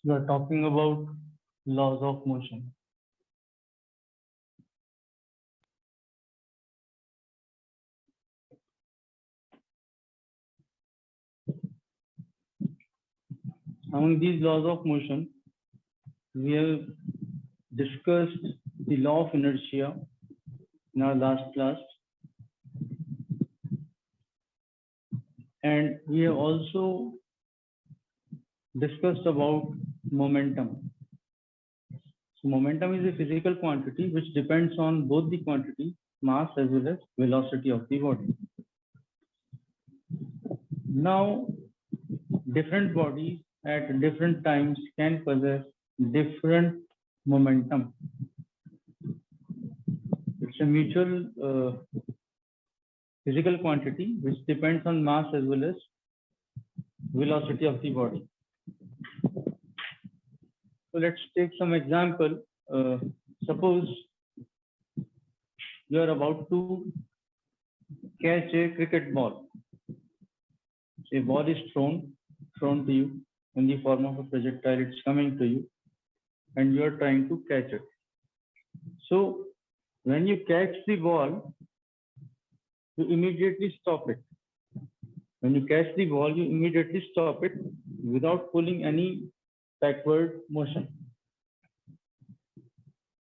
We are talking about laws of motion. Among these laws of motion, we have discussed the law of inertia in our last class, and we have also discussed about momentum. So momentum is a physical quantity which depends on both the quantity, mass as well as velocity of the body. Now, different bodies at different times can possess different momentum. It's a mutual physical quantity which depends on mass as well as velocity of the body. So let's take some example. Suppose you are about to catch a cricket ball. A ball is thrown to you in the form of a projectile. It's coming to you, and you are trying to catch it. So when you catch the ball, you immediately stop it. When you catch the ball, you immediately stop it without pulling any backward motion.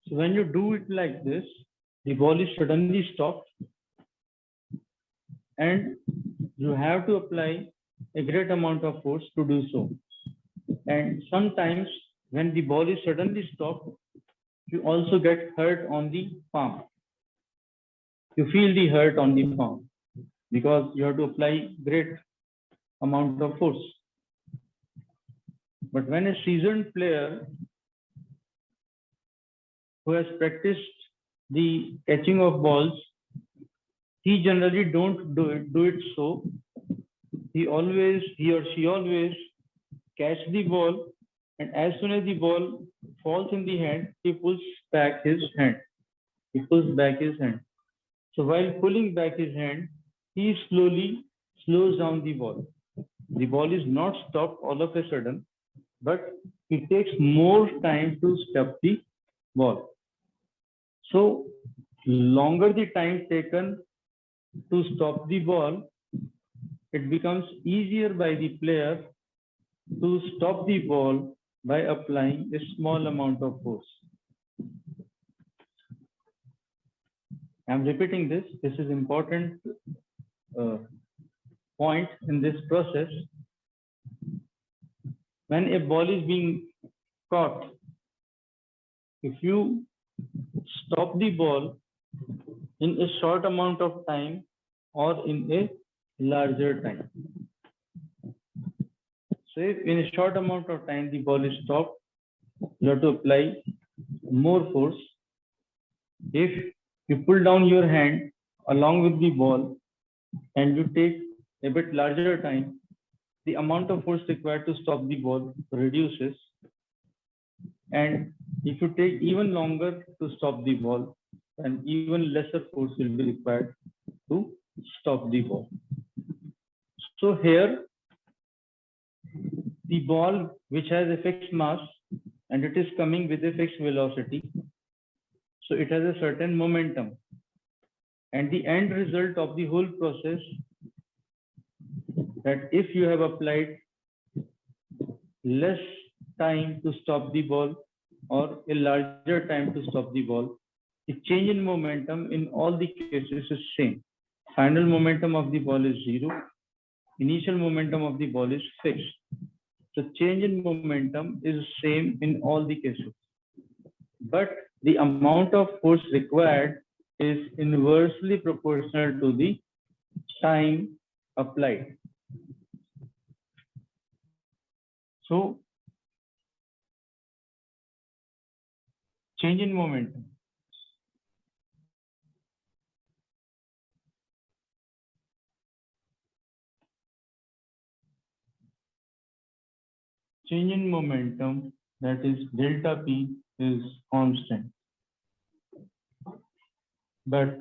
So when you do it like this, the ball is suddenly stopped, and you have to apply a great amount of force to do so. And sometimes when the ball is suddenly stopped, you also get hurt on the palm. You feel the hurt on the palm because you have to apply great amount of force. But when a seasoned player who has practiced the catching of balls, he generally don't do it so. He or she always catch the ball, and as soon as the ball falls in the hand, he pulls back his hand. So while pulling back his hand, he slowly slows down the ball. The ball is not stopped all of a sudden, but it takes more time to stop the ball. So longer the time taken to stop the ball, it becomes easier by the player to stop the ball by applying a small amount of force. I'm repeating this. This is important point in this process. When a ball is being caught, if you stop the ball in a short amount of time or in a larger time. So if in a short amount of time the ball is stopped, you have to apply more force. If you pull down your hand along with the ball and you take a bit larger time, the amount of force required to stop the ball reduces. And if you take even longer to stop the ball, then even lesser force will be required to stop the ball. So here, the ball which has a fixed mass and it is coming with a fixed velocity, so it has a certain momentum. And the end result of the whole process, that if you have applied less time to stop the ball or a larger time to stop the ball, the change in momentum in all the cases is same. Final momentum of the ball is 0. Initial momentum of the ball is fixed. So change in momentum is same in all the cases. But the amount of force required is inversely proportional to the time applied. So change in momentum. Change in momentum, that is delta P, is constant. But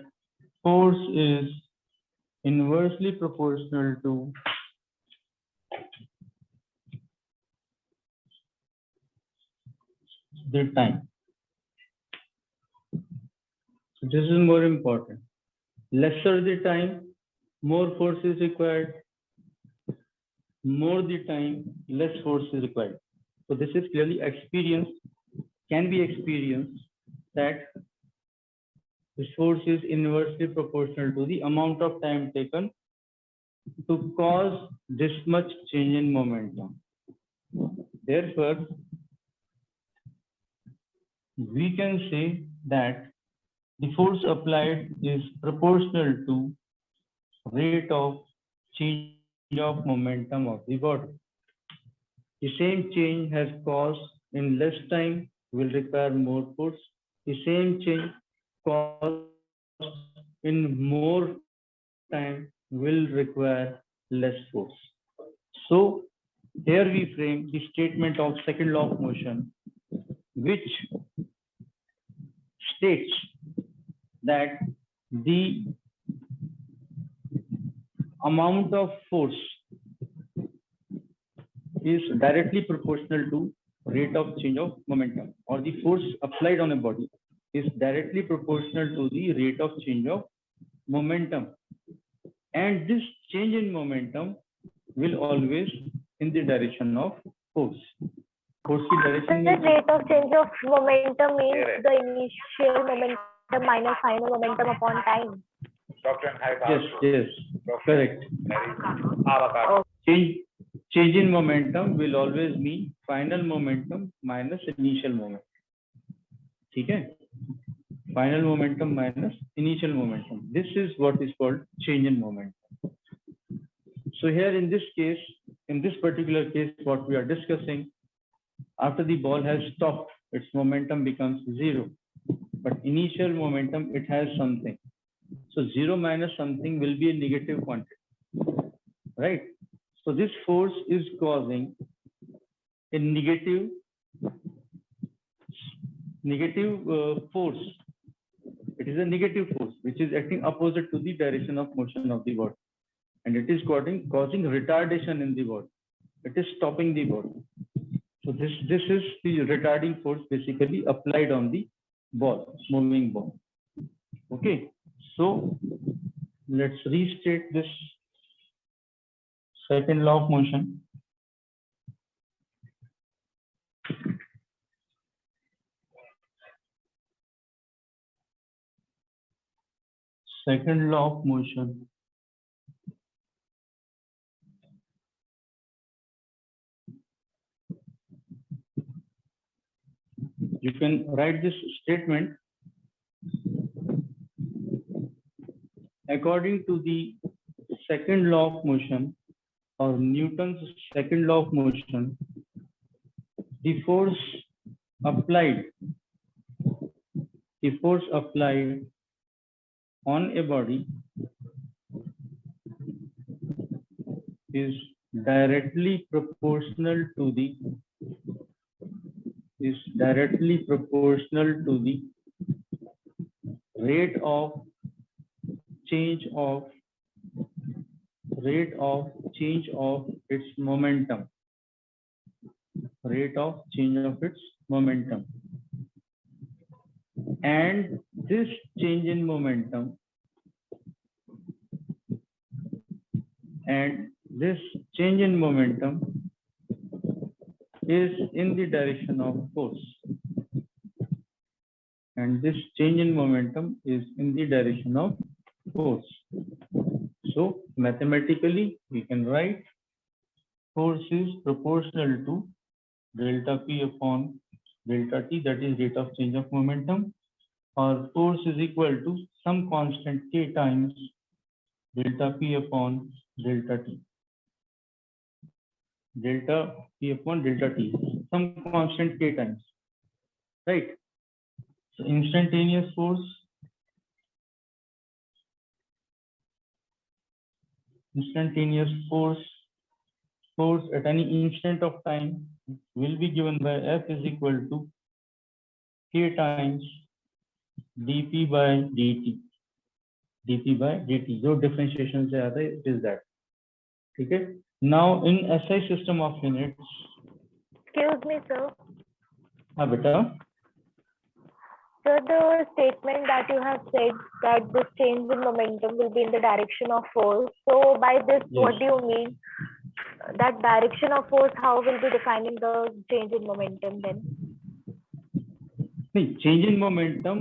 force is inversely proportional to the time. So this is more important. Lesser the time, more force is required. More the time, less force is required. So this is clearly experienced, can be experienced that the force is inversely proportional to the amount of time taken to cause this much change in momentum. Therefore, we can say that the force applied is proportional to rate of change of momentum of the body. The same change has caused in less time will require more force. The same change caused in more time will require less force. So here we frame the statement of second law of motion, which states that the amount of force is directly proportional to rate of change of momentum, or the force applied on a body is directly proportional to the rate of change of momentum. And this change in momentum will always in the direction of force. Force की direction The rate of change of momentum means the initial momentum minus final momentum upon time. Doctor and high Yes, yes, correct. Change in momentum will always mean final momentum minus initial momentum. ठीक है? Final momentum minus initial momentum. This is what is called change in momentum. So here in this case, in this particular case, what we are discussing, after the ball has stopped, its momentum becomes zero. But initial momentum, it has something. So zero minus something will be a negative quantity, right? So this force is causing a negative force. It is a negative force which is acting opposite to the direction of motion of the body, and it is causing retardation in the body. It is stopping the body. So this is the retarding force basically applied on the ball, moving ball. Okay, so let's restate this second law of motion. Second law of motion. You can write this statement. According to the second law of motion, or Newton's second law of motion, the force applied on a body is directly proportional to the rate of change of its momentum. And this change in momentum is in the direction of force. So mathematically, we can write force is proportional to delta P upon delta T, that is rate of change of momentum, or force is equal to some constant K times delta P upon delta T. Delta P upon delta T, some constant K times, right? So instantaneous force at any instant of time will be given by F is equal to K times dP by dt. जो differentiation से आता है, it is that. ठीक है? Now in SI system of units. Excuse me, sir. हाँ बेटा. So the statement that you have said that this change in momentum will be in the direction of force. So by this, what Yes. do you mean? That direction of force, how will be defining the change in momentum then? नहीं, change in momentum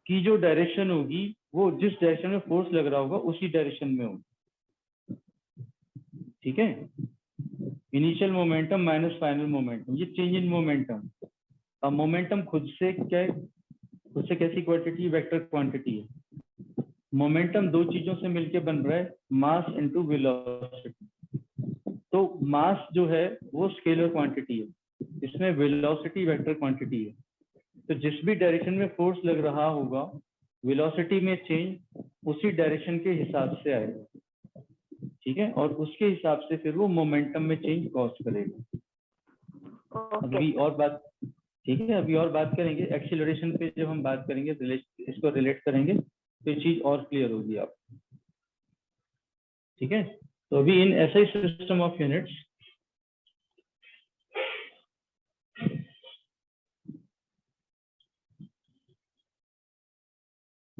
की जो direction होगी वो जिस direction में force लग रहा होगा उसी डायरेक्शन में होगी. ठीक है. Initial momentum minus final momentum, ये चेंज इन मोमेंटम. अब मोमेंटम खुद से कैसी क्वांटिटी, वेक्टर क्वांटिटी है. मोमेंटम दो चीजों से मिलकर बन रहा है, मास इनटू वेलोसिटी. तो मास जो है वो स्केलर क्वांटिटी है, इसमें वेलोसिटी वेक्टर क्वांटिटी है. तो जिस भी डायरेक्शन में फोर्स लग रहा होगा, वेलोसिटी में चेंज उसी डायरेक्शन के हिसाब से आएगा. ठीक है. और उसके हिसाब से फिर वो मोमेंटम में चेंज कॉज करेगा. अभी और बात, ठीक है, अभी और बात करेंगे एक्सीलरेशन पे. जब हम बात करेंगे इसको रिलेट करेंगे तो ये चीज और क्लियर होगी आप. ठीक है. तो अभी in SI system of units,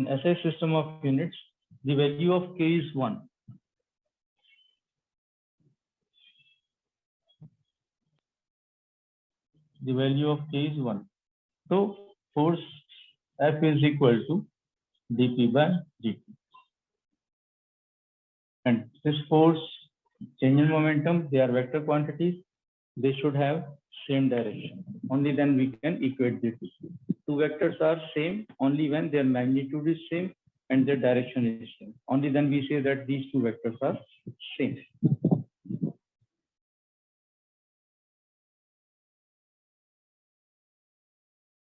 in SI system of units, the value of k is 1. The value of k is 1. So force F is equal to dP by dt. And this force, change in momentum, they are vector quantities. They should have same direction. Only then we can equate the two. Two vectors are same only when their magnitude is same and their direction is same. Only then we say that these two vectors are same.